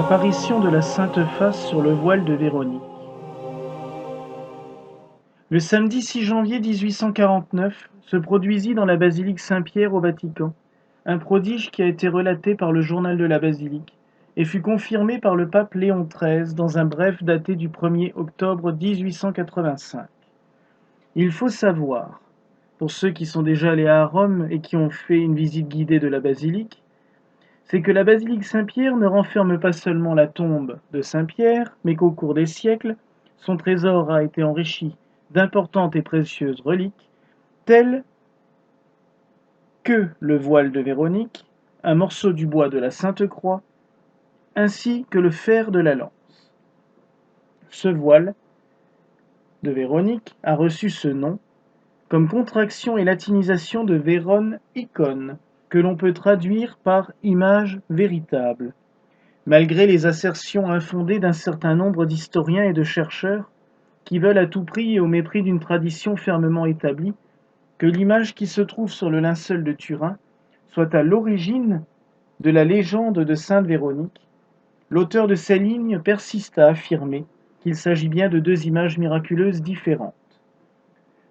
Apparition de la Sainte Face sur le voile de Véronique. Le samedi 6 janvier 1849 se produisit dans la basilique Saint-Pierre au Vatican un prodige qui a été relaté par le journal de la basilique et fut confirmé par le pape Léon XIII dans un bref daté du 1er octobre 1885. Il faut savoir, pour ceux qui sont déjà allés à Rome et qui ont fait une visite guidée de la basilique, c'est que la basilique Saint-Pierre ne renferme pas seulement la tombe de Saint-Pierre, mais qu'au cours des siècles, son trésor a été enrichi d'importantes et précieuses reliques, telles que le voile de Véronique, un morceau du bois de la Sainte-Croix, ainsi que le fer de la lance. Ce voile de Véronique a reçu ce nom comme contraction et latinisation de Vérone icône, que l'on peut traduire par image véritable. Malgré les assertions infondées d'un certain nombre d'historiens et de chercheurs qui veulent à tout prix et au mépris d'une tradition fermement établie que l'image qui se trouve sur le linceul de Turin soit à l'origine de la légende de Sainte Véronique, l'auteur de ces lignes persiste à affirmer qu'il s'agit bien de deux images miraculeuses différentes.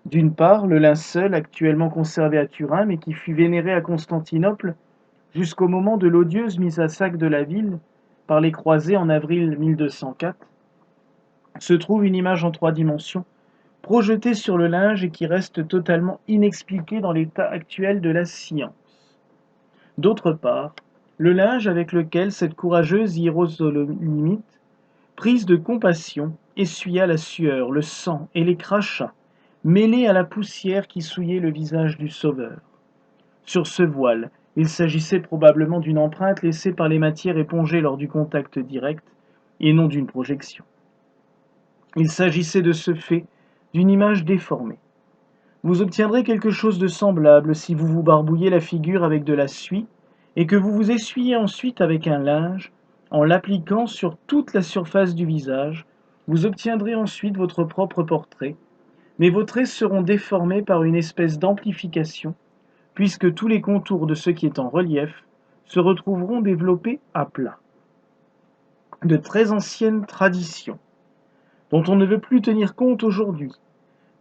D'une part, le linceul actuellement conservé à Turin, mais qui fut vénéré à Constantinople jusqu'au moment de l'odieuse mise à sac de la ville par les croisés en avril 1204, se trouve une image en 3 dimensions, projetée sur le linge et qui reste totalement inexpliquée dans l'état actuel de la science. D'autre part, le linge avec lequel cette courageuse hiérosolymite, prise de compassion, essuya la sueur, le sang et les crachats, mêlés à la poussière qui souillait le visage du Sauveur. Sur ce voile, il s'agissait probablement d'une empreinte laissée par les matières épongées lors du contact direct, et non d'une projection. Il s'agissait de ce fait d'une image déformée. Vous obtiendrez quelque chose de semblable si vous vous barbouillez la figure avec de la suie et que vous vous essuyez ensuite avec un linge, en l'appliquant sur toute la surface du visage. Vous obtiendrez ensuite votre propre portrait, mais vos traits seront déformés par une espèce d'amplification, puisque tous les contours de ce qui est en relief se retrouveront développés à plat. De très anciennes traditions, dont on ne veut plus tenir compte aujourd'hui,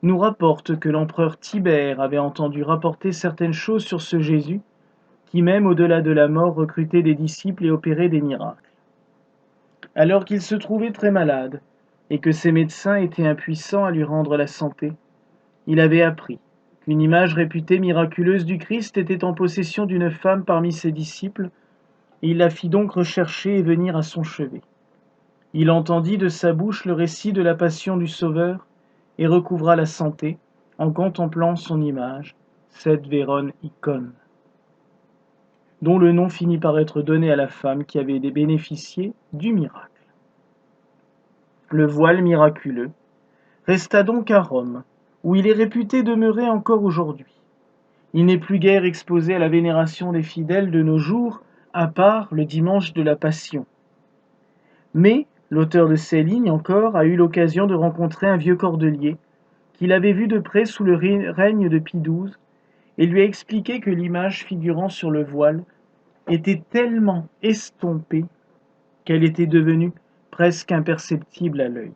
nous rapportent que l'empereur Tibère avait entendu rapporter certaines choses sur ce Jésus, qui même au-delà de la mort recrutait des disciples et opérait des miracles. Alors qu'il se trouvait très malade, et que ses médecins étaient impuissants à lui rendre la santé, il avait appris qu'une image réputée miraculeuse du Christ était en possession d'une femme parmi ses disciples, et il la fit donc rechercher et venir à son chevet. Il entendit de sa bouche le récit de la passion du Sauveur, et recouvra la santé en contemplant son image, cette Vérone icône, dont le nom finit par être donné à la femme qui avait bénéficié du miracle. Le voile miraculeux resta donc à Rome, où il est réputé demeurer encore aujourd'hui. Il n'est plus guère exposé à la vénération des fidèles de nos jours, à part le dimanche de la Passion. Mais l'auteur de ces lignes encore a eu l'occasion de rencontrer un vieux cordelier qu'il avait vu de près sous le règne de Pie XII et lui a expliqué que l'image figurant sur le voile était tellement estompée qu'elle était devenue presque imperceptible à l'œil.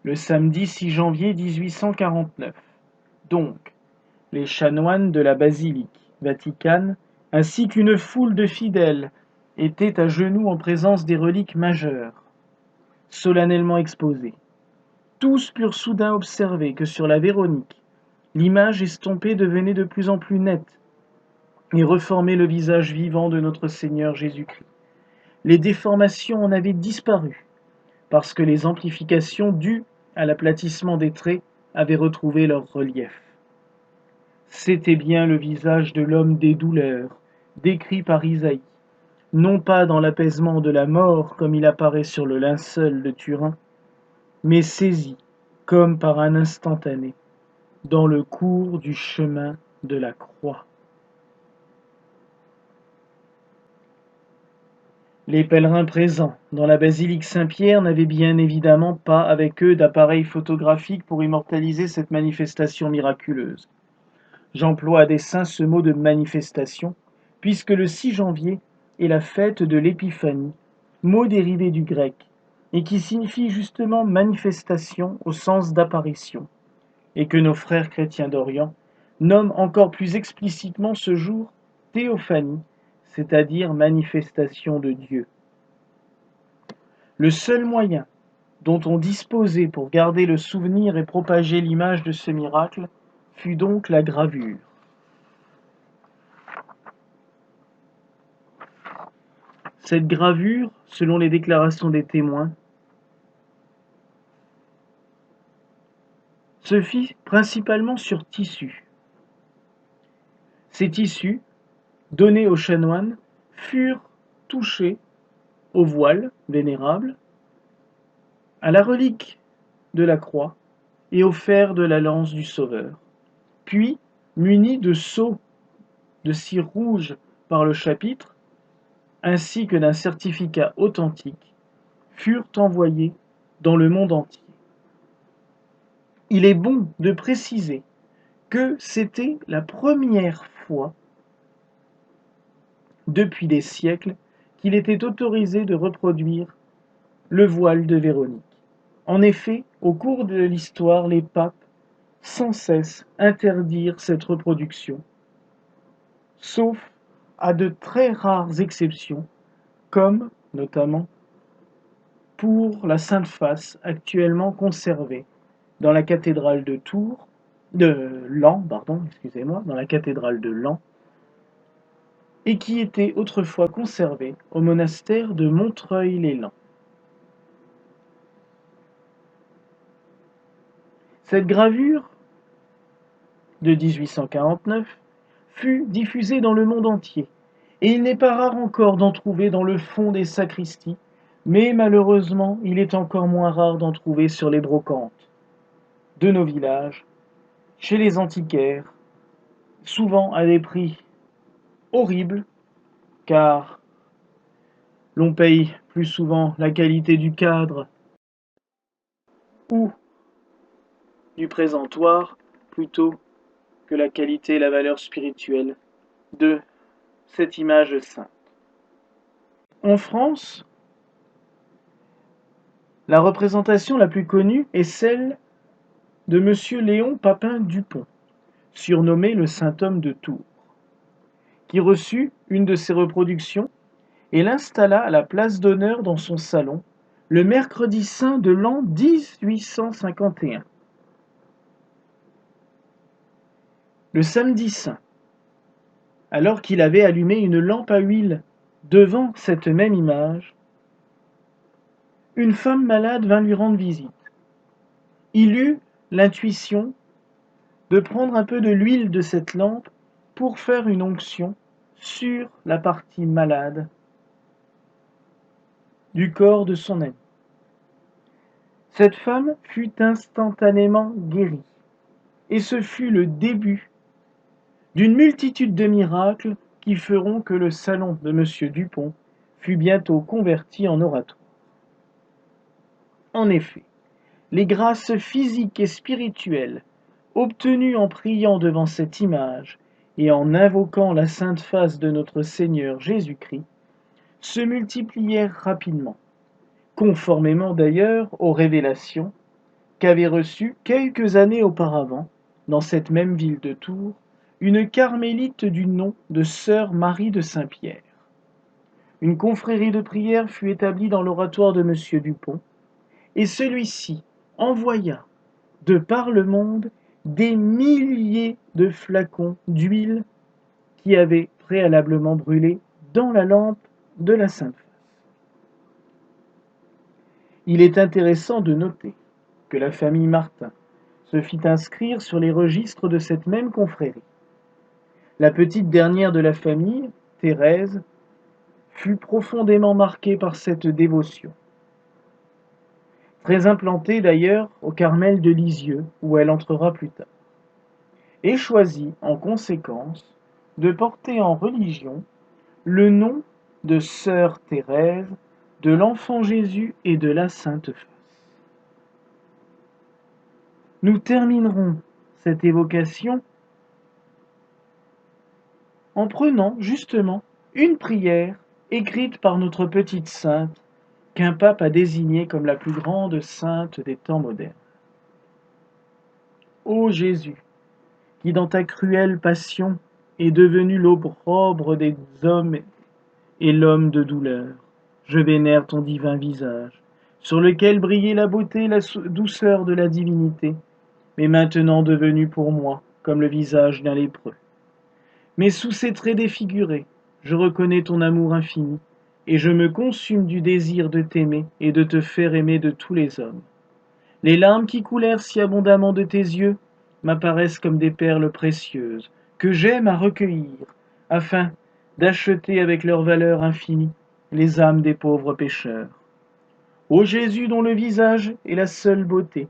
Le samedi 6 janvier 1849, donc, les chanoines de la basilique vaticane, ainsi qu'une foule de fidèles, étaient à genoux en présence des reliques majeures, solennellement exposées. Tous purent soudain observer que sur la Véronique, l'image estompée devenait de plus en plus nette et reformait le visage vivant de notre Seigneur Jésus-Christ. Les déformations en avaient disparu, parce que les amplifications dues à l'aplatissement des traits avaient retrouvé leur relief. C'était bien le visage de l'homme des douleurs, décrit par Isaïe, non pas dans l'apaisement de la mort comme il apparaît sur le linceul de Turin, mais saisi, comme par un instantané, dans le cours du chemin de la croix. Les pèlerins présents dans la basilique Saint-Pierre n'avaient bien évidemment pas avec eux d'appareil photographique pour immortaliser cette manifestation miraculeuse. J'emploie à dessein ce mot de manifestation, puisque le 6 janvier est la fête de l'Épiphanie, mot dérivé du grec, et qui signifie justement manifestation au sens d'apparition, et que nos frères chrétiens d'Orient nomment encore plus explicitement ce jour théophanie, c'est-à-dire manifestation de Dieu. Le seul moyen dont on disposait pour garder le souvenir et propager l'image de ce miracle fut donc la gravure. Cette gravure, selon les déclarations des témoins, se fit principalement sur tissu. Ces tissus, donnés aux chanoines, furent touchés au voile vénérable, à la relique de la croix et au fer de la lance du Sauveur. Puis, munis de sceaux de cire rouge par le chapitre, ainsi que d'un certificat authentique, furent envoyés dans le monde entier. Il est bon de préciser que c'était la première fois depuis des siècles qu'il était autorisé de reproduire le voile de Véronique. En effet, au cours de l'histoire, les papes sans cesse interdirent cette reproduction, sauf à de très rares exceptions, comme notamment pour la Sainte Face actuellement conservée dans la cathédrale de Laon, dans la cathédrale de Laon, et qui était autrefois conservée au monastère de Montreuil-les-Lans. Cette gravure de 1849 fut diffusée dans le monde entier, et il n'est pas rare encore d'en trouver dans le fond des sacristies, mais malheureusement il est encore moins rare d'en trouver sur les brocantes de nos villages, chez les antiquaires, souvent à des prix horribles, car l'on paye plus souvent la qualité du cadre ou du présentoir plutôt que la qualité et la valeur spirituelle de cette image sainte. En France, la représentation la plus connue est celle de M. Léon Papin Dupont, surnommé le saint homme de Tours, qui reçut une de ses reproductions et l'installa à la place d'honneur dans son salon le mercredi saint de l'an 1851. Le samedi saint, alors qu'il avait allumé une lampe à huile devant cette même image, une femme malade vint lui rendre visite. Il eut l'intuition de prendre un peu de l'huile de cette lampe pour faire une onction sur la partie malade du corps de son ami. Cette femme fut instantanément guérie, et ce fut le début d'une multitude de miracles qui feront que le salon de M. Dupont fut bientôt converti en oratoire. En effet, les grâces physiques et spirituelles obtenues en priant devant cette image et en invoquant la sainte face de notre Seigneur Jésus-Christ se multiplièrent rapidement, conformément d'ailleurs aux révélations qu'avait reçues quelques années auparavant, dans cette même ville de Tours, une carmélite du nom de sœur Marie de Saint-Pierre. Une confrérie de prière fut établie dans l'oratoire de M. Dupont, et celui-ci envoya de par le monde des milliers de flacons d'huile qui avaient préalablement brûlé dans la lampe de la Sainte Face. Il est intéressant de noter que la famille Martin se fit inscrire sur les registres de cette même confrérie. La petite dernière de la famille, Thérèse, fut profondément marquée par cette dévotion. Très implantée d'ailleurs au Carmel de Lisieux, où elle entrera plus tard, et choisit en conséquence de porter en religion le nom de sœur Thérèse, de l'Enfant Jésus et de la Sainte Face. Nous terminerons cette évocation en prenant justement une prière écrite par notre petite sainte, qu'un pape a désignée comme la plus grande sainte des temps modernes. Ô Jésus, qui dans ta cruelle passion est devenu l'opprobre des hommes et l'homme de douleur, je vénère ton divin visage, sur lequel brillait la beauté et la douceur de la divinité, mais maintenant devenu pour moi comme le visage d'un lépreux. Mais sous ces traits défigurés, je reconnais ton amour infini, et je me consume du désir de t'aimer et de te faire aimer de tous les hommes. Les larmes qui coulèrent si abondamment de tes yeux m'apparaissent comme des perles précieuses, que j'aime à recueillir, afin d'acheter avec leur valeur infinie les âmes des pauvres pécheurs. Ô Jésus dont le visage est la seule beauté,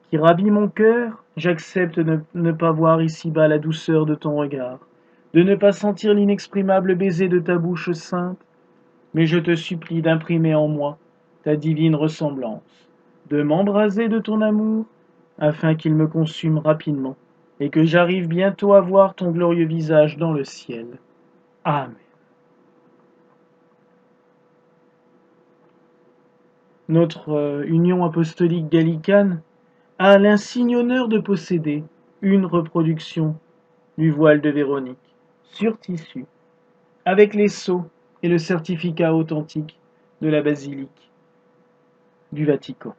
qui ravit mon cœur, j'accepte de ne pas voir ici-bas la douceur de ton regard, de ne pas sentir l'inexprimable baiser de ta bouche sainte, mais je te supplie d'imprimer en moi ta divine ressemblance, de m'embraser de ton amour, afin qu'il me consume rapidement, et que j'arrive bientôt à voir ton glorieux visage dans le ciel. Amen. Notre Union apostolique gallicane a l'insigne honneur de posséder une reproduction du voile de Véronique, sur tissu, avec les sceaux et le certificat authentique de la basilique du Vatican.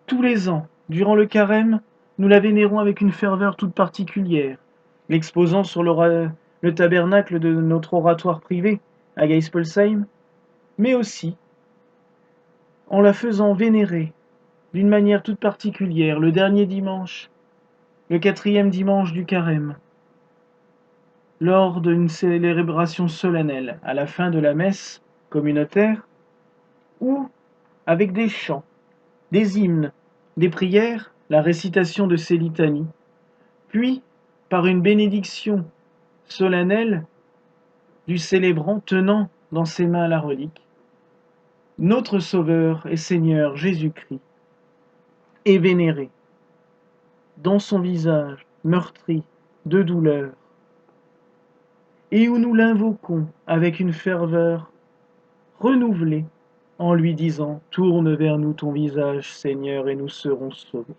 Tous les ans, durant le carême, nous la vénérons avec une ferveur toute particulière, l'exposant sur le tabernacle de notre oratoire privé à Geispolsheim, mais aussi en la faisant vénérer d'une manière toute particulière le dernier dimanche, le 4e dimanche du carême, lors d'une célébration solennelle à la fin de la messe communautaire, ou avec des chants, des hymnes, des prières, la récitation de ces litanies, puis par une bénédiction solennelle du célébrant tenant dans ses mains la relique. Notre Sauveur et Seigneur Jésus-Christ est vénéré dans son visage meurtri de douleur, et où nous l'invoquons avec une ferveur renouvelée en lui disant « Tourne vers nous ton visage, Seigneur, et nous serons sauvés. »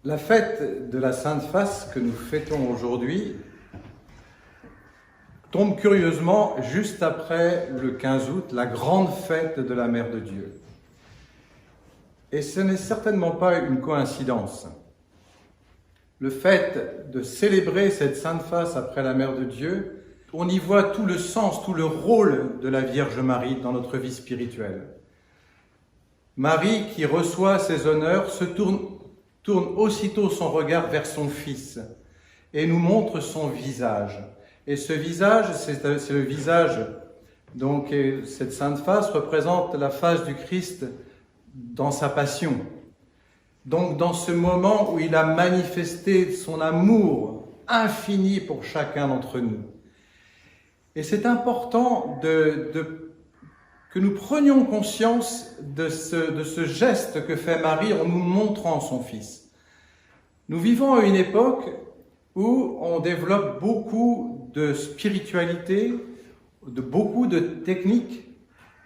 La fête de la Sainte Face que nous fêtons aujourd'hui tombe curieusement juste après le 15 août, la grande fête de la Mère de Dieu. Et ce n'est certainement pas une coïncidence. Le fait de célébrer cette Sainte Face après la Mère de Dieu, on y voit tout le sens, tout le rôle de la Vierge Marie dans notre vie spirituelle. Marie, qui reçoit ces honneurs, se tourne aussitôt son regard vers son Fils et nous montre son visage. Et ce visage, c'est le visage, donc cette Sainte Face représente la face du Christ dans sa passion. Donc dans ce moment où il a manifesté son amour infini pour chacun d'entre nous. Et c'est important que nous prenions conscience de ce geste que fait Marie en nous montrant son Fils. Nous vivons à une époque où on développe beaucoup de spiritualité, beaucoup de techniques.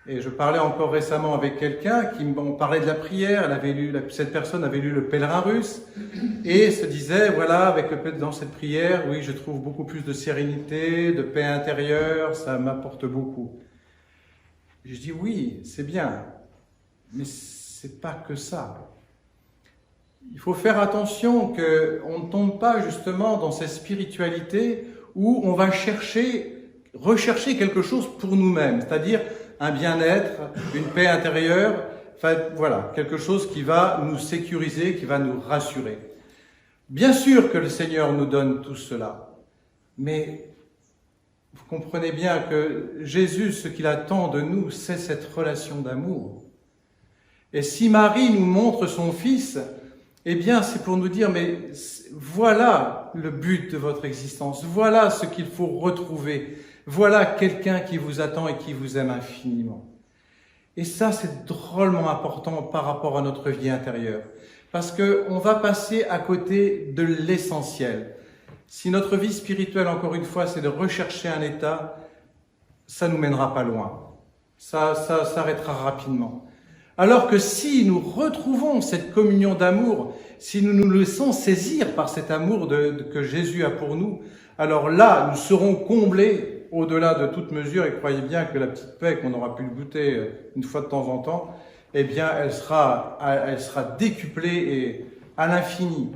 Et je parlais encore récemment avec quelqu'un qui me parlait de la prière. Cette personne avait lu le Pèlerin russe et se disait, voilà, dans cette prière, oui, je trouve beaucoup plus de sérénité, de paix intérieure, ça m'apporte beaucoup. Je dis oui, c'est bien, mais c'est pas que ça. il faut faire attention qu'on ne tombe pas justement dans cette spiritualité où on va rechercher quelque chose pour nous-mêmes, c'est-à-dire un bien-être, une paix intérieure, enfin voilà, quelque chose qui va nous sécuriser, qui va nous rassurer. Bien sûr que le Seigneur nous donne tout cela, mais vous comprenez bien que Jésus, ce qu'il attend de nous, c'est cette relation d'amour. Et si Marie nous montre son Fils, eh bien c'est pour nous dire, mais voilà le but de votre existence, voilà ce qu'il faut retrouver, voilà quelqu'un qui vous attend et qui vous aime infiniment. Et ça, c'est drôlement important par rapport à notre vie intérieure, parce qu'on va passer à côté de l'essentiel. Si notre vie spirituelle, encore une fois, c'est de rechercher un état, ça ne nous mènera pas loin. Ça s'arrêtera rapidement. Alors que si nous retrouvons cette communion d'amour, si nous nous laissons saisir par cet amour que Jésus a pour nous, alors là, nous serons comblés au-delà de toute mesure, et croyez bien que la petite paix qu'on aura pu le goûter une fois de temps en temps, eh bien, elle sera décuplée et à l'infini.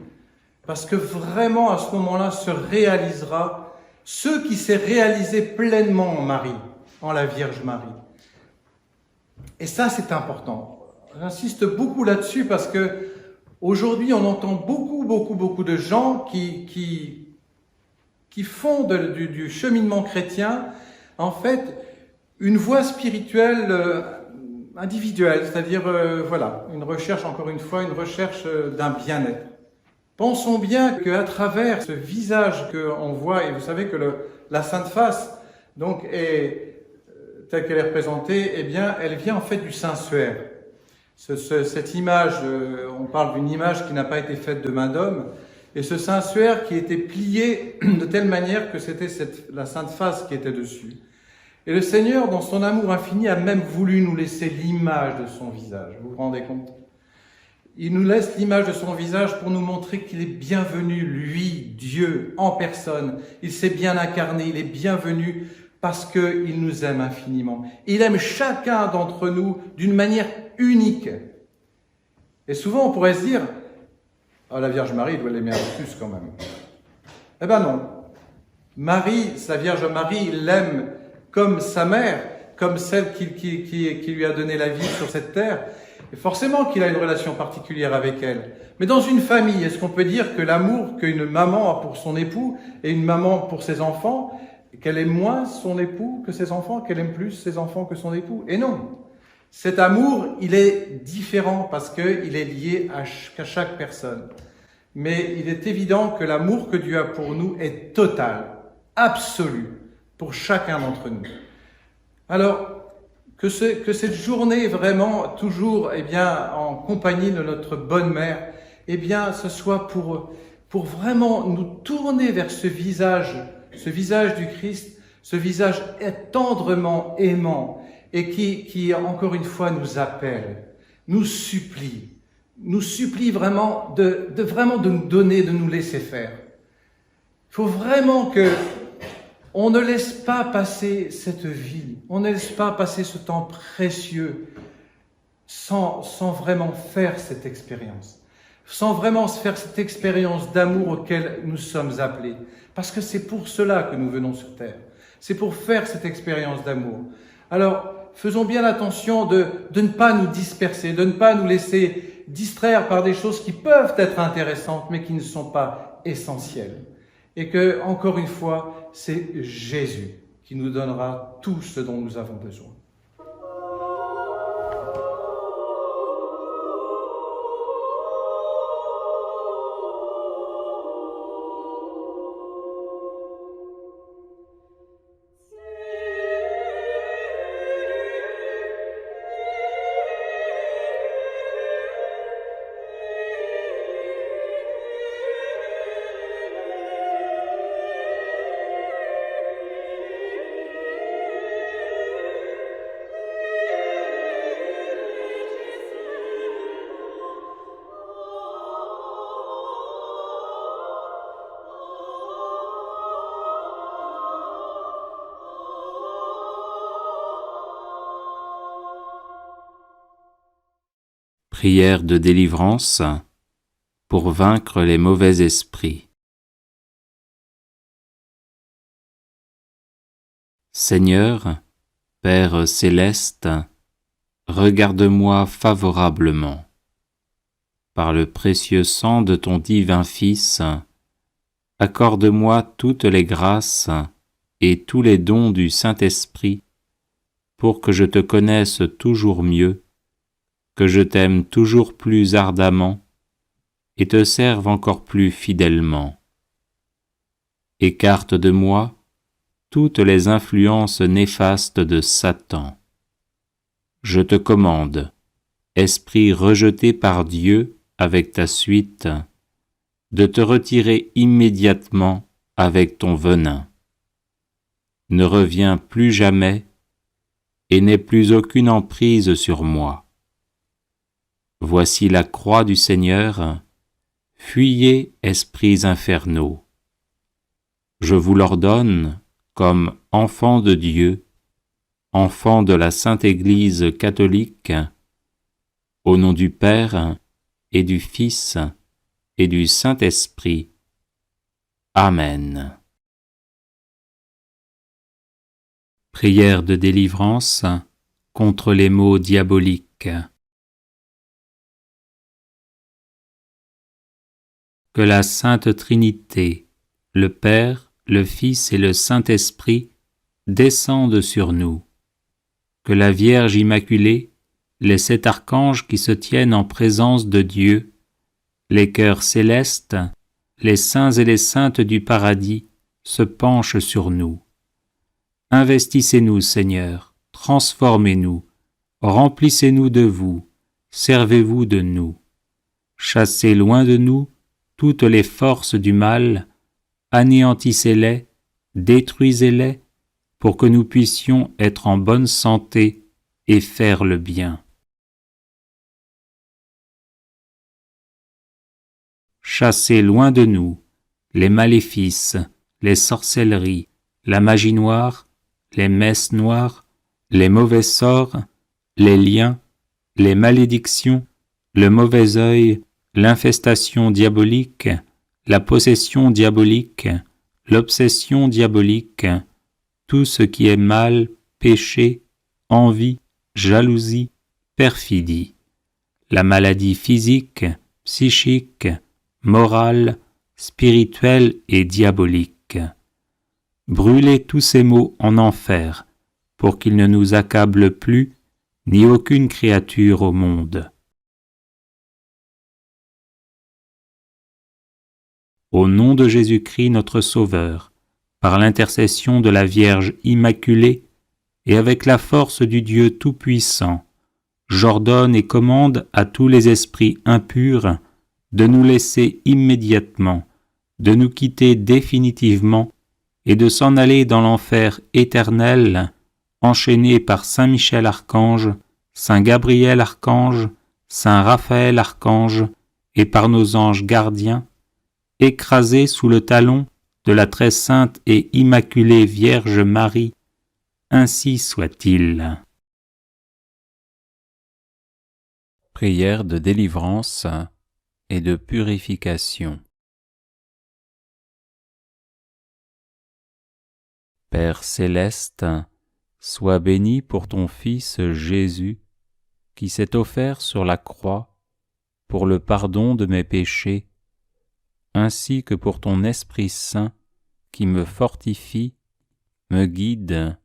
Parce que vraiment, à ce moment-là, se réalisera ce qui s'est réalisé pleinement en Marie, en la Vierge Marie. Et ça, c'est important. J'insiste beaucoup là-dessus parce que aujourd'hui, on entend beaucoup de gens qui font du cheminement chrétien, en fait, une voie spirituelle individuelle, c'est-à-dire, voilà, une recherche, encore une fois, une recherche d'un bien-être. Pensons bien qu'à travers ce visage qu'on voit, et vous savez que la Sainte Face, donc, telle qu'elle est représentée, eh bien, elle vient en fait du Saint-Suaire. Cette image, on parle d'une image qui n'a pas été faite de main d'homme, et ce Saint-Suaire qui était plié de telle manière que c'était la Sainte Face qui était dessus. Et le Seigneur, dans son amour infini, a même voulu nous laisser l'image de son visage. Vous vous rendez compte ? Il nous laisse l'image de son visage pour nous montrer qu'il est bienvenu, lui, Dieu, en personne. Il s'est bien incarné, il est bienvenu parce qu'il nous aime infiniment. Il aime chacun d'entre nous d'une manière unique. Et souvent, on pourrait se dire, oh, la Vierge Marie doit l'aimer un peu plus quand même. Eh ben non. Marie, sa Vierge Marie, il l'aime comme sa mère, comme celle qui lui a donné la vie sur cette terre. Et forcément qu'il a une relation particulière avec elle. Mais dans une famille, est-ce qu'on peut dire que l'amour qu'une maman a pour son époux et une maman pour ses enfants, qu'elle aime moins son époux que ses enfants, qu'elle aime plus ses enfants que son époux? Et non. Cet amour, il est différent parce qu'il est lié à chaque personne. Mais il est évident que l'amour que Dieu a pour nous est total, absolu, pour chacun d'entre nous. Alors, que cette journée vraiment toujours, eh bien, en compagnie de notre bonne mère, eh bien, ce soit pour vraiment nous tourner vers ce visage du Christ, ce visage tendrement aimant et qui encore une fois nous appelle, nous supplie vraiment de nous donner, de nous laisser faire. Il faut vraiment que on ne laisse pas passer cette vie, on ne laisse pas passer ce temps précieux sans vraiment faire cette expérience, sans vraiment faire cette expérience d'amour auquel nous sommes appelés. Parce que c'est pour cela que nous venons sur terre, c'est pour faire cette expérience d'amour. Alors, faisons bien attention de ne pas nous disperser, de ne pas nous laisser distraire par des choses qui peuvent être intéressantes, mais qui ne sont pas essentielles. Et que, encore une fois, c'est Jésus qui nous donnera tout ce dont nous avons besoin. Prière de délivrance pour vaincre les mauvais esprits. Seigneur, Père céleste, regarde-moi favorablement. Par le précieux sang de ton divin Fils, accorde-moi toutes les grâces et tous les dons du Saint-Esprit pour que je te connaisse toujours mieux, que je t'aime toujours plus ardemment et te serve encore plus fidèlement. Écarte de moi toutes les influences néfastes de Satan. Je te commande, esprit rejeté par Dieu avec ta suite, de te retirer immédiatement avec ton venin. Ne reviens plus jamais et n'aie plus aucune emprise sur moi. Voici la croix du Seigneur, fuyez, esprits infernaux. Je vous l'ordonne comme enfants de Dieu, enfants de la Sainte Église catholique, au nom du Père et du Fils et du Saint-Esprit. Amen. Prière de délivrance contre les maux diaboliques. Que la Sainte Trinité, le Père, le Fils et le Saint-Esprit descendent sur nous. Que la Vierge Immaculée, les 7 archanges qui se tiennent en présence de Dieu, les cœurs célestes, les saints et les saintes du paradis se penchent sur nous. Investissez-nous, Seigneur, transformez-nous, remplissez-nous de vous, servez-vous de nous. Chassez loin de nous toutes les forces du mal, anéantissez-les, détruisez-les, pour que nous puissions être en bonne santé et faire le bien. Chassez loin de nous les maléfices, les sorcelleries, la magie noire, les messes noires, les mauvais sorts, les liens, les malédictions, le mauvais œil, l'infestation diabolique, la possession diabolique, l'obsession diabolique, tout ce qui est mal, péché, envie, jalousie, perfidie, la maladie physique, psychique, morale, spirituelle et diabolique. Brûlez tous ces maux en enfer, pour qu'ils ne nous accablent plus, ni aucune créature au monde. Au nom de Jésus-Christ notre Sauveur, par l'intercession de la Vierge Immaculée et avec la force du Dieu Tout-Puissant, j'ordonne et commande à tous les esprits impurs de nous laisser immédiatement, de nous quitter définitivement et de s'en aller dans l'enfer éternel, enchaînés par Saint Michel Archange, Saint Gabriel Archange, Saint Raphaël Archange et par nos anges gardiens, écrasés sous le talon de la très sainte et immaculée Vierge Marie, ainsi soit-il. Prière de délivrance et de purification. Père céleste, sois béni pour ton Fils Jésus, qui s'est offert sur la croix pour le pardon de mes péchés, ainsi que pour ton Esprit Saint qui me fortifie, me guide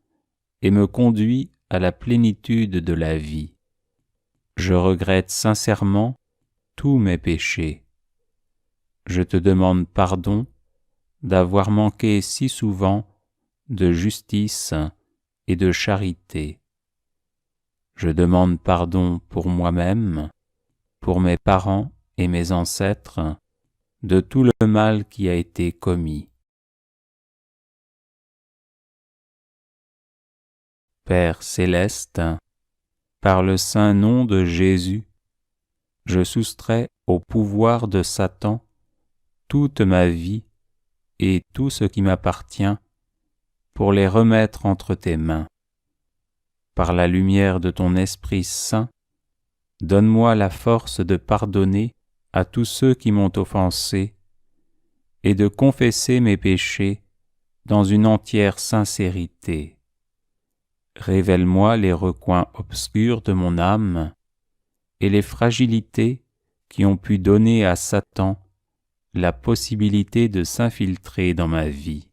et me conduit à la plénitude de la vie. Je regrette sincèrement tous mes péchés. Je te demande pardon d'avoir manqué si souvent de justice et de charité. Je demande pardon pour moi-même, pour mes parents et mes ancêtres, de tout le mal qui a été commis. Père céleste, par le saint nom de Jésus, je soustrais au pouvoir de Satan toute ma vie et tout ce qui m'appartient pour les remettre entre tes mains. Par la lumière de ton Esprit Saint, donne-moi la force de pardonner à tous ceux qui m'ont offensé et de confesser mes péchés dans une entière sincérité. Révèle-moi les recoins obscurs de mon âme et les fragilités qui ont pu donner à Satan la possibilité de s'infiltrer dans ma vie.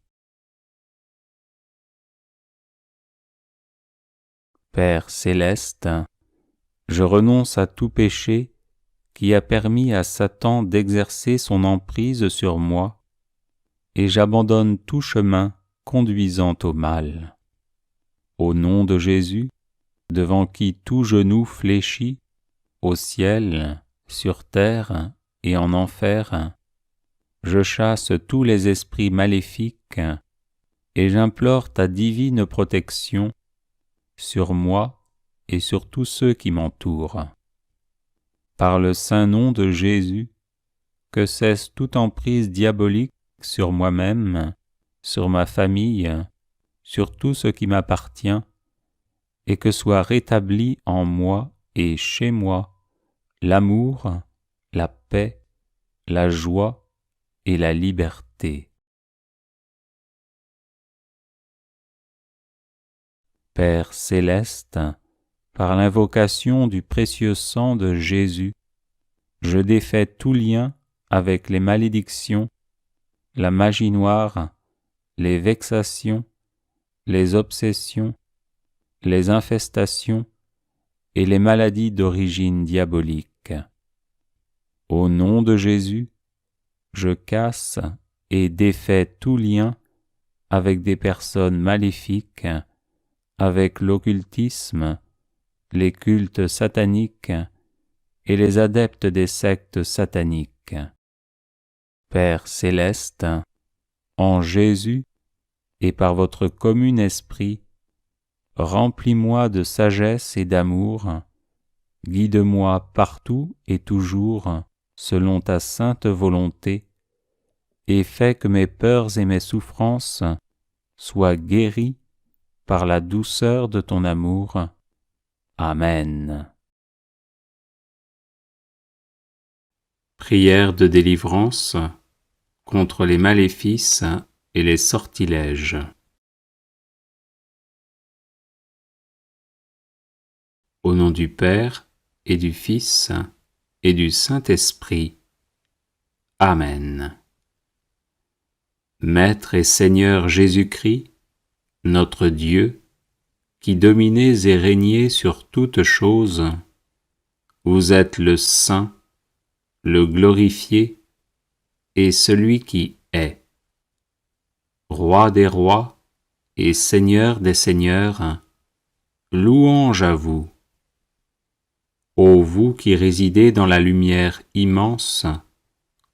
Père céleste, je renonce à tout péché qui a permis à Satan d'exercer son emprise sur moi, et j'abandonne tout chemin conduisant au mal. Au nom de Jésus, devant qui tout genou fléchit, au ciel, sur terre et en enfer, je chasse tous les esprits maléfiques et j'implore ta divine protection sur moi et sur tous ceux qui m'entourent. Par le saint nom de Jésus, que cesse toute emprise diabolique sur moi-même, sur ma famille, sur tout ce qui m'appartient, et que soit rétabli en moi et chez moi l'amour, la paix, la joie et la liberté. Père céleste, par l'invocation du précieux sang de Jésus, je défais tout lien avec les malédictions, la magie noire, les vexations, les obsessions, les infestations et les maladies d'origine diabolique. Au nom de Jésus, je casse et défais tout lien avec des personnes maléfiques, avec l'occultisme, les cultes sataniques et les adeptes des sectes sataniques. Père céleste, en Jésus et par votre commun esprit, remplis-moi de sagesse et d'amour, guide-moi partout et toujours selon ta sainte volonté, et fais que mes peurs et mes souffrances soient guéries par la douceur de ton amour. Amen. Prière de délivrance contre les maléfices et les sortilèges. Au nom du Père et du Fils et du Saint-Esprit. Amen. Maître et Seigneur Jésus-Christ, notre Dieu, qui dominez et régnez sur toutes choses, vous êtes le Saint, le glorifié et celui qui est. Roi des rois et Seigneur des seigneurs, louange à vous. Ô vous qui résidez dans la lumière immense,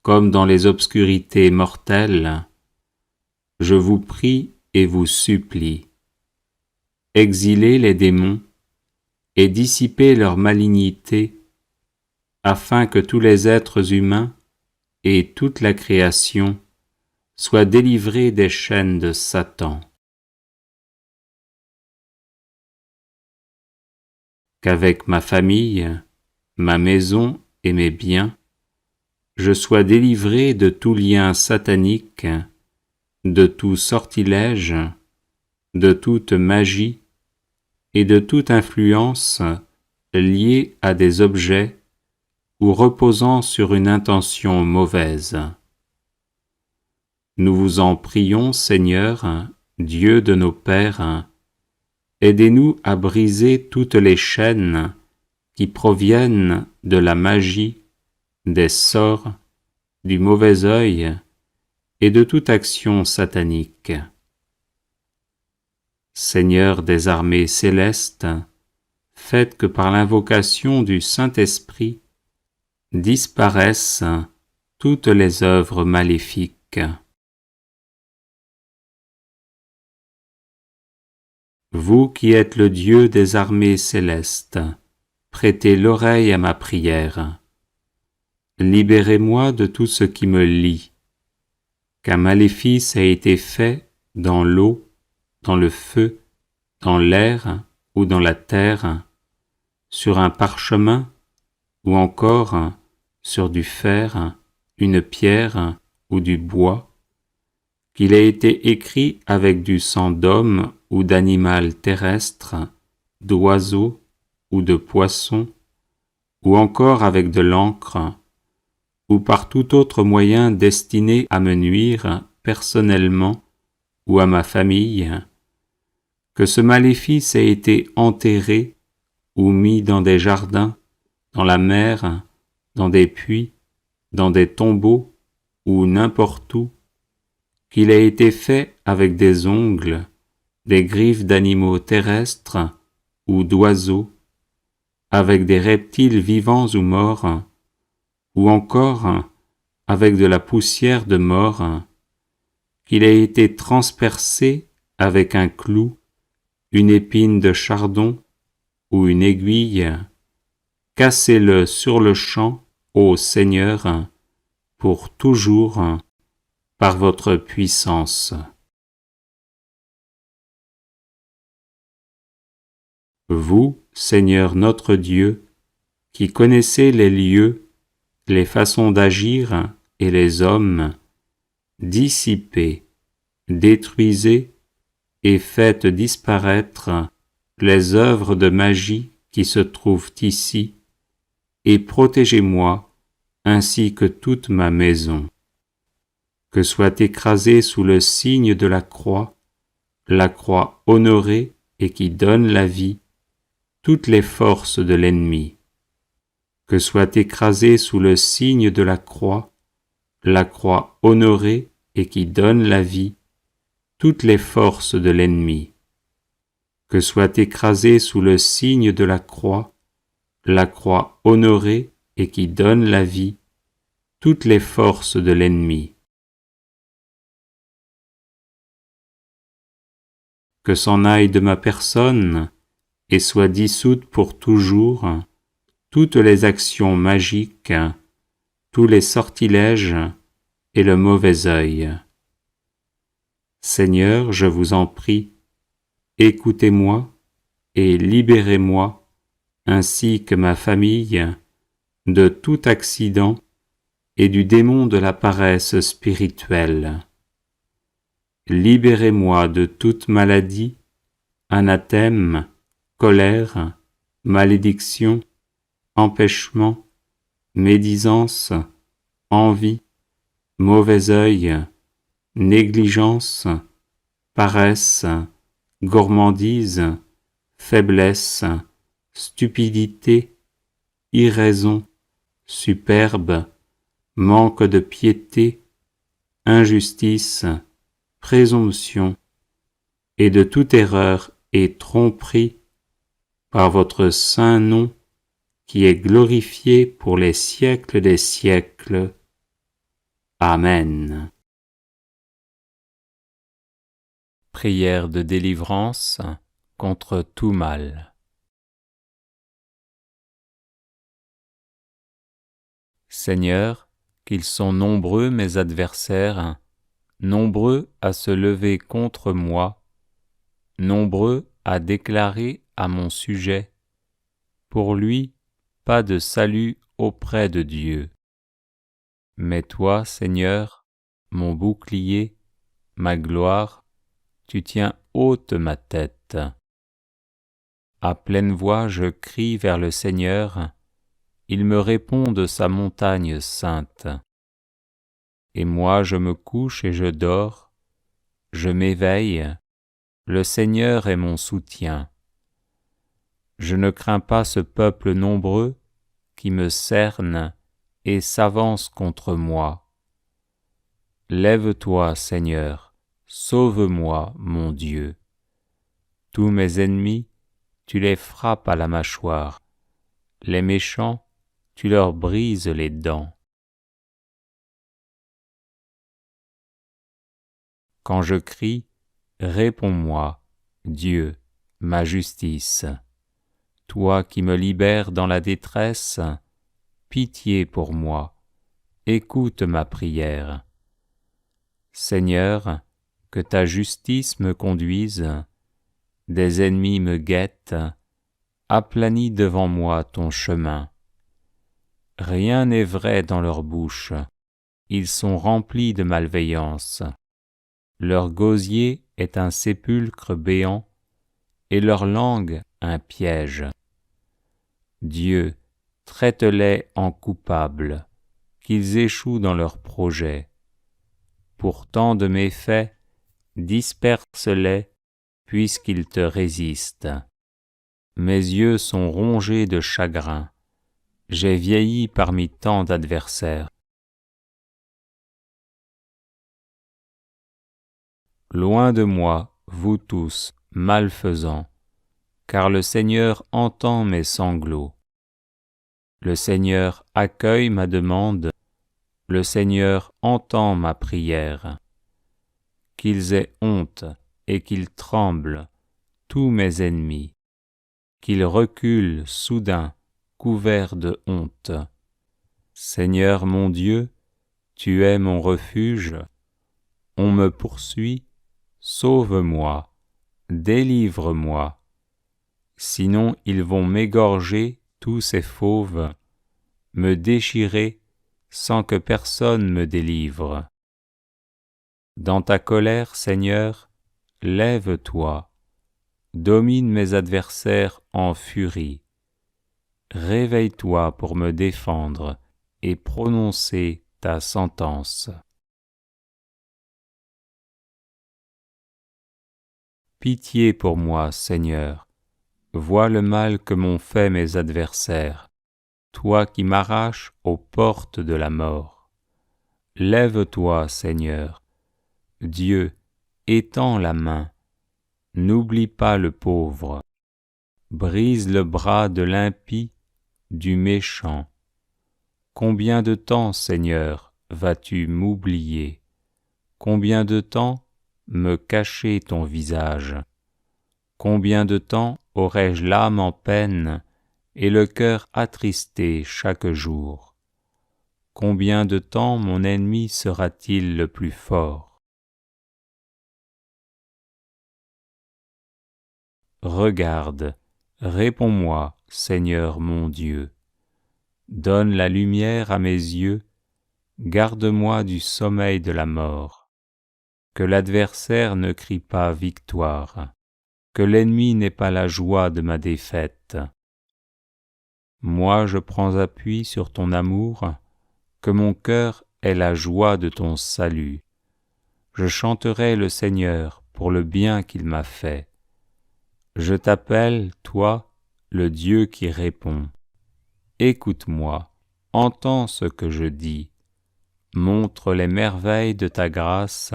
comme dans les obscurités mortelles, je vous prie et vous supplie. Exilez les démons et dissipez leur malignité, afin que tous les êtres humains et toute la création soient délivrés des chaînes de Satan. Qu'avec ma famille, ma maison et mes biens, je sois délivré de tout lien satanique, de tout sortilège, de toute magie et de toute influence liée à des objets ou reposant sur une intention mauvaise. Nous vous en prions, Seigneur, Dieu de nos pères, aidez-nous à briser toutes les chaînes qui proviennent de la magie, des sorts, du mauvais œil et de toute action satanique. Seigneur des armées célestes, faites que par l'invocation du Saint-Esprit disparaissent toutes les œuvres maléfiques. Vous qui êtes le Dieu des armées célestes, prêtez l'oreille à ma prière. Libérez-moi de tout ce qui me lie, qu'un maléfice a été fait dans l'eau, dans le feu, dans l'air ou dans la terre, sur un parchemin ou encore sur du fer, une pierre ou du bois, qu'il ait été écrit avec du sang d'homme ou d'animal terrestre, d'oiseau ou de poisson, ou encore avec de l'encre, ou par tout autre moyen destiné à me nuire personnellement ou à ma famille, que ce maléfice ait été enterré ou mis dans des jardins, dans la mer, dans des puits, dans des tombeaux ou n'importe où, qu'il ait été fait avec des ongles, des griffes d'animaux terrestres ou d'oiseaux, avec des reptiles vivants ou morts, ou encore avec de la poussière de mort, qu'il ait été transpercé avec un clou, une épine de chardon ou une aiguille, cassez-le sur le champ, ô Seigneur, pour toujours, par votre puissance. Vous, Seigneur notre Dieu, qui connaissez les lieux, les façons d'agir et les hommes, dissipez, détruisez et faites disparaître les œuvres de magie qui se trouvent ici, et protégez-moi ainsi que toute ma maison. Que soit écrasée sous le signe de la croix honorée et qui donne la vie, toutes les forces de l'ennemi. Que soit écrasée sous le signe de la croix honorée et qui donne la vie, toutes les forces de l'ennemi. Que soit écrasée sous le signe de la croix honorée et qui donne la vie, toutes les forces de l'ennemi. Que s'en aille de ma personne et soit dissoute pour toujours toutes les actions magiques, tous les sortilèges et le mauvais œil. Seigneur, je vous en prie, écoutez-moi et libérez-moi, ainsi que ma famille, de tout accident et du démon de la paresse spirituelle. Libérez-moi de toute maladie, anathème, colère, malédiction, empêchement, médisance, envie, mauvais œil, négligence, paresse, gourmandise, faiblesse, stupidité, irraison, superbe, manque de piété, injustice, présomption, et de toute erreur et tromperie, par votre saint nom, qui est glorifié pour les siècles des siècles. Amen. Prière de délivrance contre tout mal. Seigneur, qu'ils sont nombreux mes adversaires, nombreux à se lever contre moi, nombreux à déclarer à mon sujet, pour lui, pas de salut auprès de Dieu. Mais toi, Seigneur, mon bouclier, ma gloire, tu tiens haute ma tête. À pleine voix je crie vers le Seigneur, il me répond de sa montagne sainte. Et moi je me couche et je dors, je m'éveille, le Seigneur est mon soutien. Je ne crains pas ce peuple nombreux qui me cerne et s'avance contre moi. Lève-toi, Seigneur, sauve-moi, mon Dieu. Tous mes ennemis, tu les frappes à la mâchoire. Les méchants, tu leur brises les dents. Quand je crie, réponds-moi, Dieu, ma justice. Toi qui me libères dans la détresse, pitié pour moi, écoute ma prière. Seigneur, que ta justice me conduise, des ennemis me guettent, aplanis devant moi ton chemin. Rien n'est vrai dans leur bouche, ils sont remplis de malveillance. Leur gosier est un sépulcre béant, et leur langue un piège. Dieu, traite-les en coupables, qu'ils échouent dans leurs projets. Pour tant de méfaits, disperse-les, puisqu'ils te résistent. Mes yeux sont rongés de chagrin, j'ai vieilli parmi tant d'adversaires. Loin de moi, vous tous, malfaisants, car le Seigneur entend mes sanglots. Le Seigneur accueille ma demande, le Seigneur entend ma prière. Qu'ils aient honte et qu'ils tremblent, tous mes ennemis, qu'ils reculent soudain, couverts de honte. Seigneur mon Dieu, tu es mon refuge, on me poursuit, sauve-moi, délivre-moi. Sinon ils vont m'égorger tous ces fauves, me déchirer sans que personne me délivre. Dans ta colère, Seigneur, lève-toi, domine mes adversaires en furie. Réveille-toi pour me défendre et prononcer ta sentence. Pitié pour moi, Seigneur, vois le mal que m'ont fait mes adversaires, toi qui m'arraches aux portes de la mort. Lève-toi, Seigneur, Dieu, étends la main, n'oublie pas le pauvre, brise le bras de l'impie, du méchant. Combien de temps, Seigneur, vas-tu m'oublier? Combien de temps me cacher ton visage? Combien de temps aurai-je l'âme en peine et le cœur attristé chaque jour? Combien de temps mon ennemi sera-t-il le plus fort? Regarde, réponds-moi, Seigneur mon Dieu. Donne la lumière à mes yeux, garde-moi du sommeil de la mort. Que l'adversaire ne crie pas victoire, que l'ennemi n'ait pas la joie de ma défaite. Moi je prends appui sur ton amour, que mon cœur ait la joie de ton salut. Je chanterai le Seigneur pour le bien qu'il m'a fait. Je t'appelle, toi, le Dieu qui répond. Écoute-moi, entends ce que je dis. Montre les merveilles de ta grâce,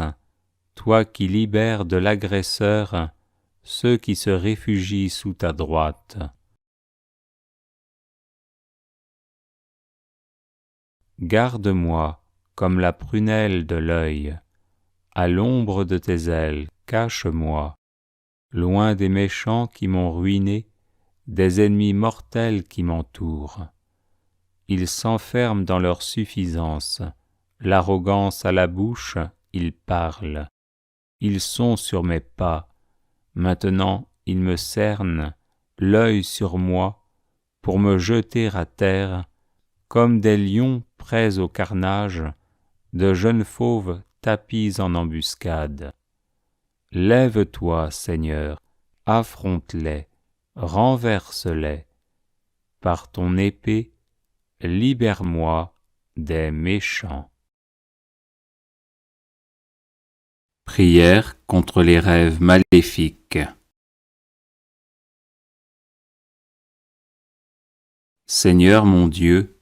toi qui libères de l'agresseur ceux qui se réfugient sous ta droite. Garde-moi comme la prunelle de l'œil, à l'ombre de tes ailes, cache-moi, loin des méchants qui m'ont ruiné, des ennemis mortels qui m'entourent. Ils s'enferment dans leur suffisance, l'arrogance à la bouche, ils parlent. Ils sont sur mes pas, maintenant ils me cernent, l'œil sur moi, pour me jeter à terre, comme des lions prêts au carnage, de jeunes fauves tapis en embuscade. Lève-toi, Seigneur, affronte-les, renverse-les. Par ton épée, libère-moi des méchants. Prière contre les rêves maléfiques. Seigneur mon Dieu,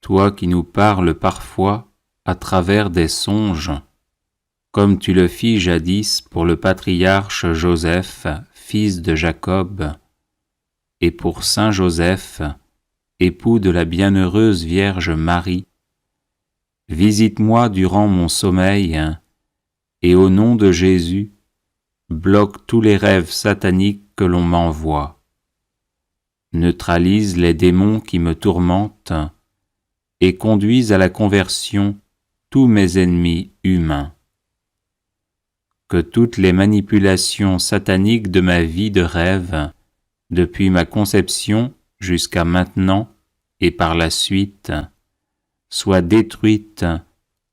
toi qui nous parles parfois à travers des songes, comme tu le fis jadis pour le patriarche Joseph, fils de Jacob, et pour saint Joseph, époux de la bienheureuse Vierge Marie, visite-moi durant mon sommeil, et au nom de Jésus, bloque tous les rêves sataniques que l'on m'envoie. Neutralise les démons qui me tourmentent et conduise à la conversion tous mes ennemis humains. Que toutes les manipulations sataniques de ma vie de rêve, depuis ma conception jusqu'à maintenant et par la suite, soient détruites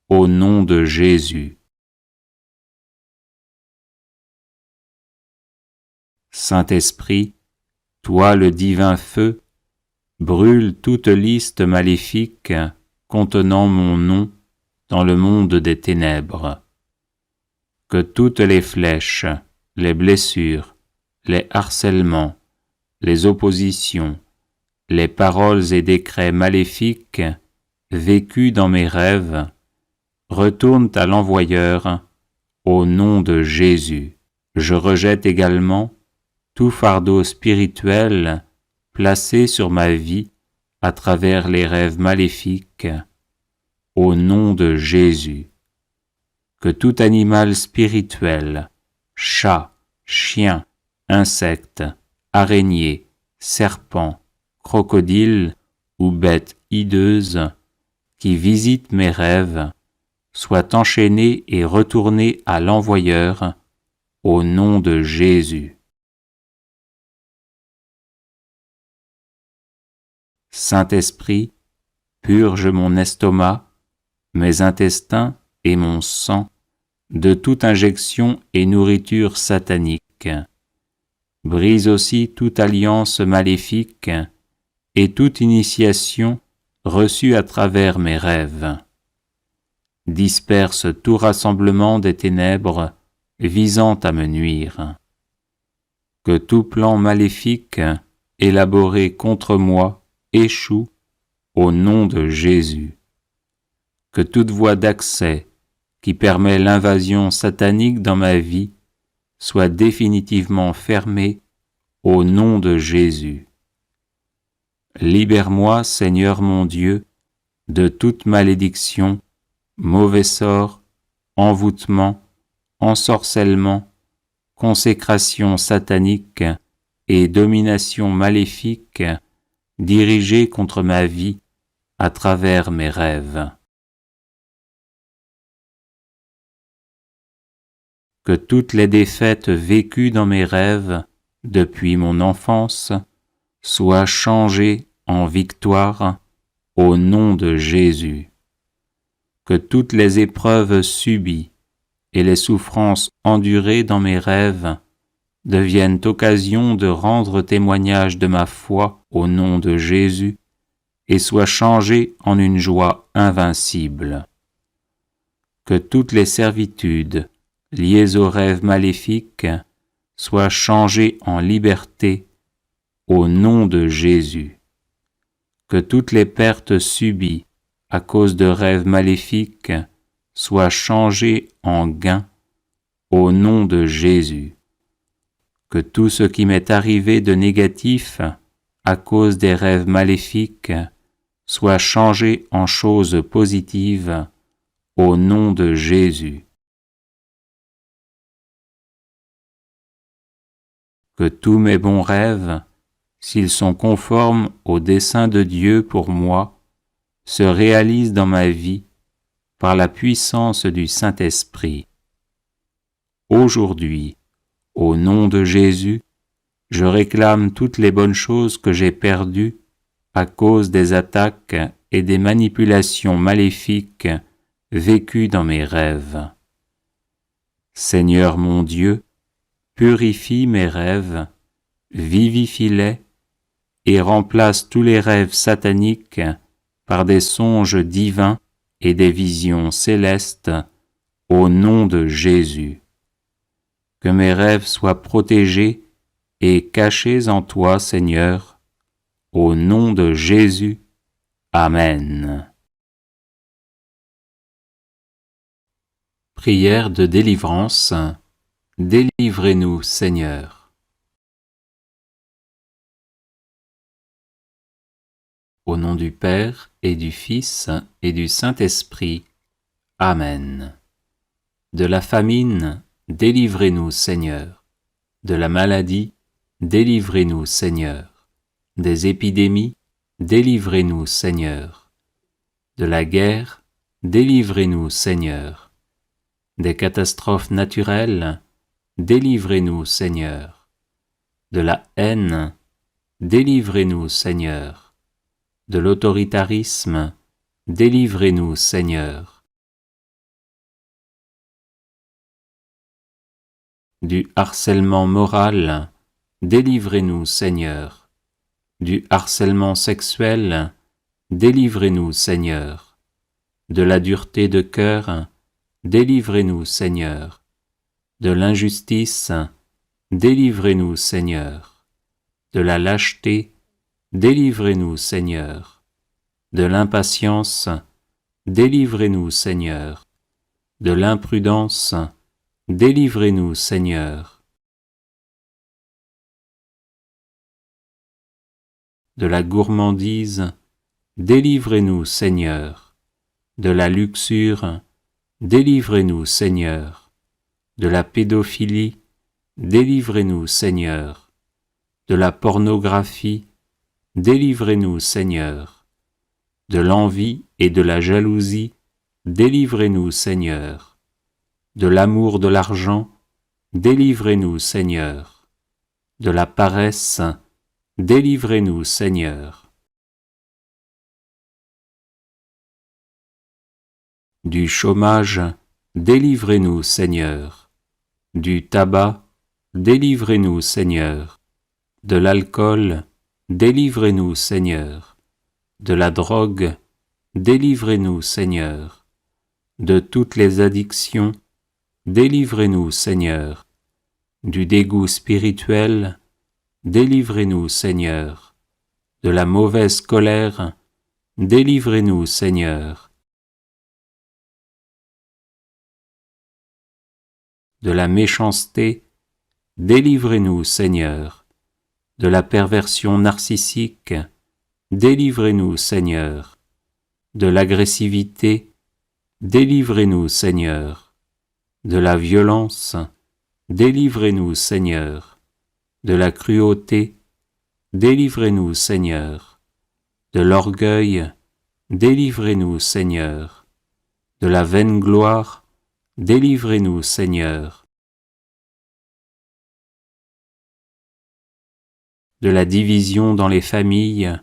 au nom de Jésus. Saint-Esprit, toi le divin feu, brûle toute liste maléfique contenant mon nom dans le monde des ténèbres. Que toutes les flèches, les blessures, les harcèlements, les oppositions, les paroles et décrets maléfiques vécus dans mes rêves retournent à l'envoyeur au nom de Jésus. Je rejette également tout fardeau spirituel placé sur ma vie à travers les rêves maléfiques au nom de Jésus. Que tout animal spirituel, chat, chien, insecte, araignée, serpent, crocodile ou bête hideuse qui visite mes rêves soit enchaîné et retourné à l'envoyeur au nom de Jésus. Saint-Esprit, purge mon estomac, mes intestins et mon sang de toute injection et nourriture satanique. Brise aussi toute alliance maléfique et toute initiation reçue à travers mes rêves. Disperse tout rassemblement des ténèbres visant à me nuire. Que tout plan maléfique élaboré contre moi échoue au nom de Jésus. Que toute voie d'accès qui permet l'invasion satanique dans ma vie soit définitivement fermée au nom de Jésus. Libère-moi, Seigneur mon Dieu, de toute malédiction, mauvais sort, envoûtement, ensorcellement, consécration satanique et domination maléfique dirigée contre ma vie à travers mes rêves. Que toutes les défaites vécues dans mes rêves depuis mon enfance soient changées en victoire au nom de Jésus. Que toutes les épreuves subies et les souffrances endurées dans mes rêves deviennent occasion de rendre témoignage de ma foi au nom de Jésus et soient changées en une joie invincible. Que toutes les servitudes liées aux rêves maléfiques soient changées en liberté au nom de Jésus. Que toutes les pertes subies à cause de rêves maléfiques soient changées en gains au nom de Jésus. Que tout ce qui m'est arrivé de négatif à cause des rêves maléfiques soit changé en choses positives au nom de Jésus. Que tous mes bons rêves, s'ils sont conformes au dessein de Dieu pour moi, se réalisent dans ma vie par la puissance du Saint-Esprit. Aujourd'hui, au nom de Jésus, je réclame toutes les bonnes choses que j'ai perdues à cause des attaques et des manipulations maléfiques vécues dans mes rêves. Seigneur mon Dieu, purifie mes rêves, vivifie-les et remplace tous les rêves sataniques par des songes divins et des visions célestes au nom de Jésus. Que mes rêves soient protégés et cachés en toi, Seigneur, au nom de Jésus. Amen. Prière de délivrance. Délivrez-nous, Seigneur. Au nom du Père et du Fils et du Saint-Esprit. Amen. De la famine, délivrez-nous, Seigneur. De la maladie, délivrez-nous, Seigneur. Des épidémies, délivrez-nous, Seigneur. De la guerre, délivrez-nous, Seigneur. Des catastrophes naturelles, délivrez-nous, Seigneur. De la haine, délivrez-nous, Seigneur. de l'autoritarisme, délivrez-nous, Seigneur. Du harcèlement moral, délivrez-nous, Seigneur. Du harcèlement sexuel, délivrez-nous, Seigneur. De la dureté de cœur, délivrez-nous, Seigneur. De l'injustice, délivrez-nous, Seigneur. De la lâcheté, délivrez-nous, Seigneur. De l'impatience, délivrez-nous, Seigneur. De l'imprudence, délivrez-nous, Seigneur. De la gourmandise, délivrez-nous, Seigneur. De la luxure, délivrez-nous, Seigneur. De la pédophilie, délivrez-nous, Seigneur. De la pornographie, délivrez-nous, Seigneur. De l'envie et de la jalousie, délivrez-nous, Seigneur. De l'amour de l'argent, délivrez-nous, Seigneur. De la paresse, délivrez-nous, Seigneur. Du chômage, délivrez-nous, Seigneur. Du tabac, délivrez-nous, Seigneur. De l'alcool, délivrez-nous, Seigneur. De la drogue, délivrez-nous, Seigneur. De toutes les addictions, délivrez-nous, Seigneur. Du dégoût spirituel, délivrez-nous, Seigneur. De la mauvaise colère, délivrez-nous, Seigneur. De la méchanceté, délivrez-nous, Seigneur. De la perversion narcissique, délivrez-nous, Seigneur. De l'agressivité, délivrez-nous, Seigneur. De la violence, délivrez-nous, Seigneur. De la cruauté, délivrez-nous, Seigneur. De l'orgueil, délivrez-nous, Seigneur. De la vaine gloire, délivrez-nous, Seigneur. De la division dans les familles,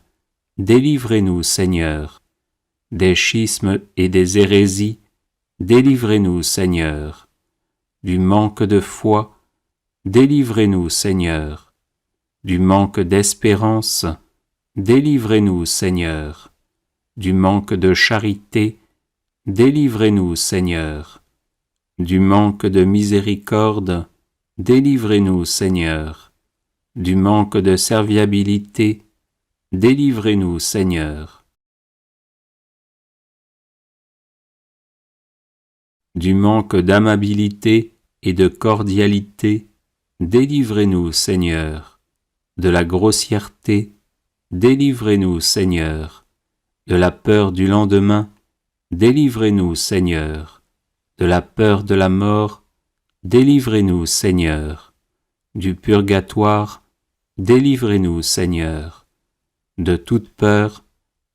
délivrez-nous, Seigneur. Des schismes et des hérésies, délivrez-nous, Seigneur. Du manque de foi, délivrez-nous, Seigneur. Du manque d'espérance, délivrez-nous, Seigneur. Du manque de charité, délivrez-nous, Seigneur. Du manque de miséricorde, délivrez-nous, Seigneur. Du manque de serviabilité, délivrez-nous, Seigneur. Du manque d'amabilité et de cordialité, délivrez-nous, Seigneur. De la grossièreté, délivrez-nous, Seigneur. De la peur du lendemain, délivrez-nous, Seigneur. De la peur de la mort, délivrez-nous, Seigneur. Du purgatoire, délivrez-nous, Seigneur. De toute peur,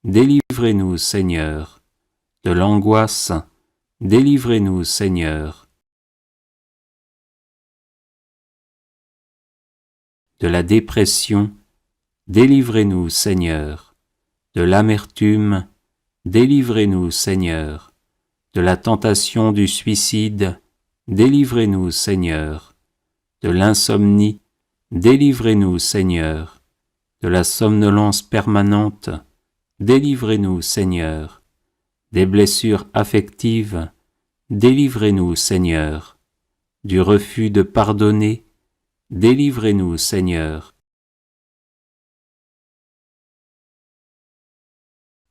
délivrez-nous, Seigneur. De l'angoisse, délivrez-nous, Seigneur. De la dépression, délivrez-nous, Seigneur. De l'amertume, délivrez-nous, Seigneur. De la tentation du suicide, délivrez-nous, Seigneur. De l'insomnie, délivrez-nous, Seigneur. De la somnolence permanente, délivrez-nous, Seigneur. Des blessures affectives, délivrez-nous, Seigneur. Du refus de pardonner, délivrez-nous, Seigneur.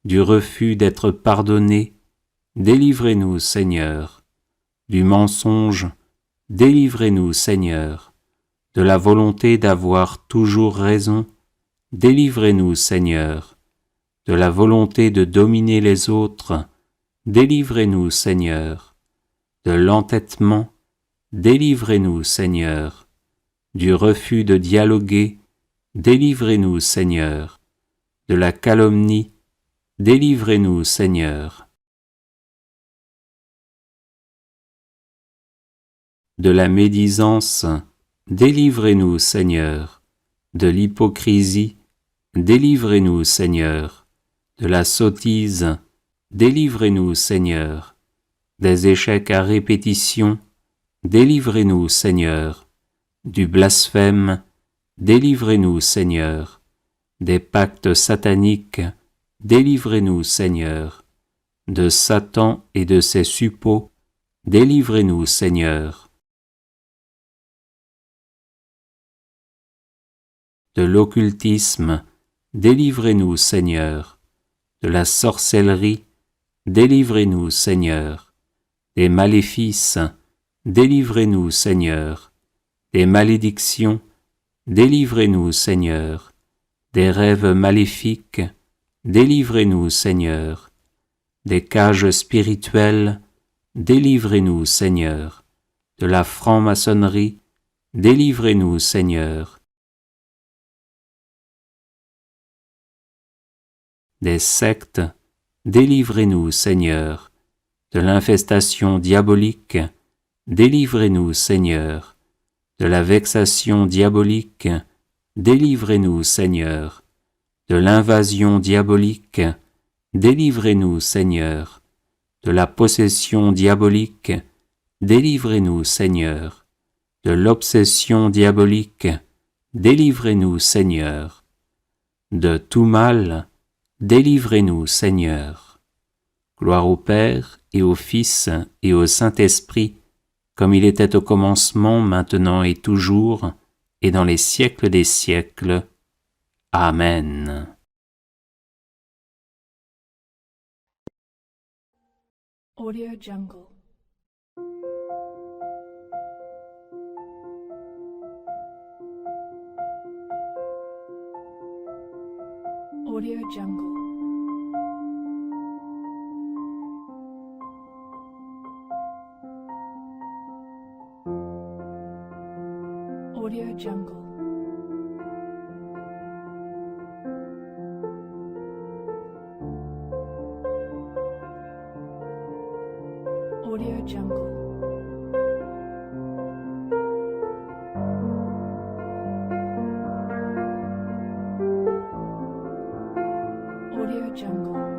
Du refus d'être pardonné, délivrez-nous, Seigneur. Du mensonge, délivrez-nous, Seigneur. De la volonté d'avoir toujours raison, délivrez-nous, Seigneur. De la volonté de dominer les autres, délivrez-nous, Seigneur. De l'entêtement, délivrez-nous, Seigneur. Du refus de dialoguer, délivrez-nous, Seigneur. De la calomnie, délivrez-nous, Seigneur. De la médisance, délivrez-nous, Seigneur. De l'hypocrisie, délivrez-nous, Seigneur. de la sottise, délivrez-nous, Seigneur, des échecs à répétition, délivrez-nous, Seigneur, du blasphème, délivrez-nous, Seigneur, des pactes sataniques, délivrez-nous, Seigneur, de Satan et de ses suppôts, délivrez-nous, Seigneur, de l'occultisme, délivrez-nous, Seigneur, de la sorcellerie, délivrez-nous, Seigneur, des maléfices, délivrez-nous, Seigneur, des malédictions, délivrez-nous, Seigneur, des rêves maléfiques, délivrez-nous, Seigneur, des cages spirituelles, délivrez-nous, Seigneur, de la franc-maçonnerie, délivrez-nous, Seigneur, des sectes, délivrez-nous, Seigneur, de l'infestation diabolique, délivrez-nous, Seigneur, de la vexation diabolique, délivrez-nous, Seigneur, de l'invasion diabolique, délivrez-nous, Seigneur, de la possession diabolique, délivrez-nous, Seigneur, de l'obsession diabolique, délivrez-nous, Seigneur, de tout mal, délivrez-nous, Seigneur. Gloire au Père, et au Fils, et au Saint-Esprit, comme il était au commencement, maintenant et toujours, et dans les siècles des siècles. Amen. Audio Jungle. Audio Jungle. Audio Jungle. Audio Jungle. Audio Jungle. Audio Jungle.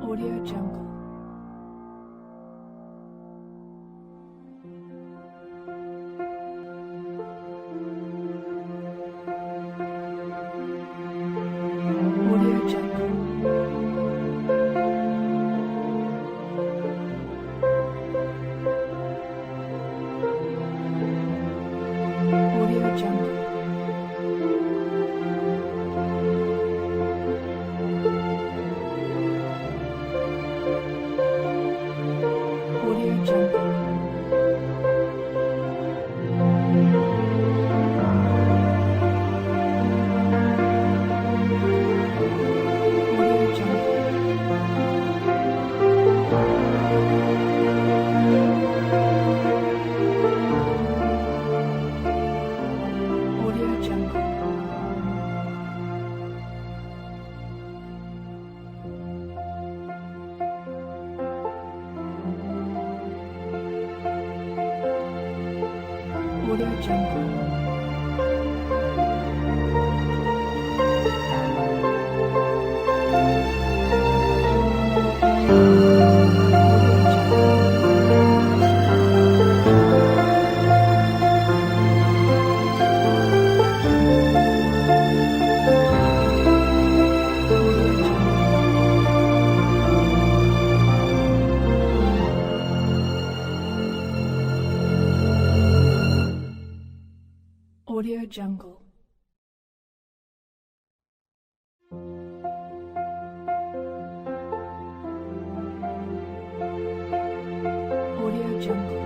Audio Jungle. Audio Jungle. Audio Jungle. Audio Jungle. Audio Jungle. Audio Jungle. Audio Jungle. Audio Jungle.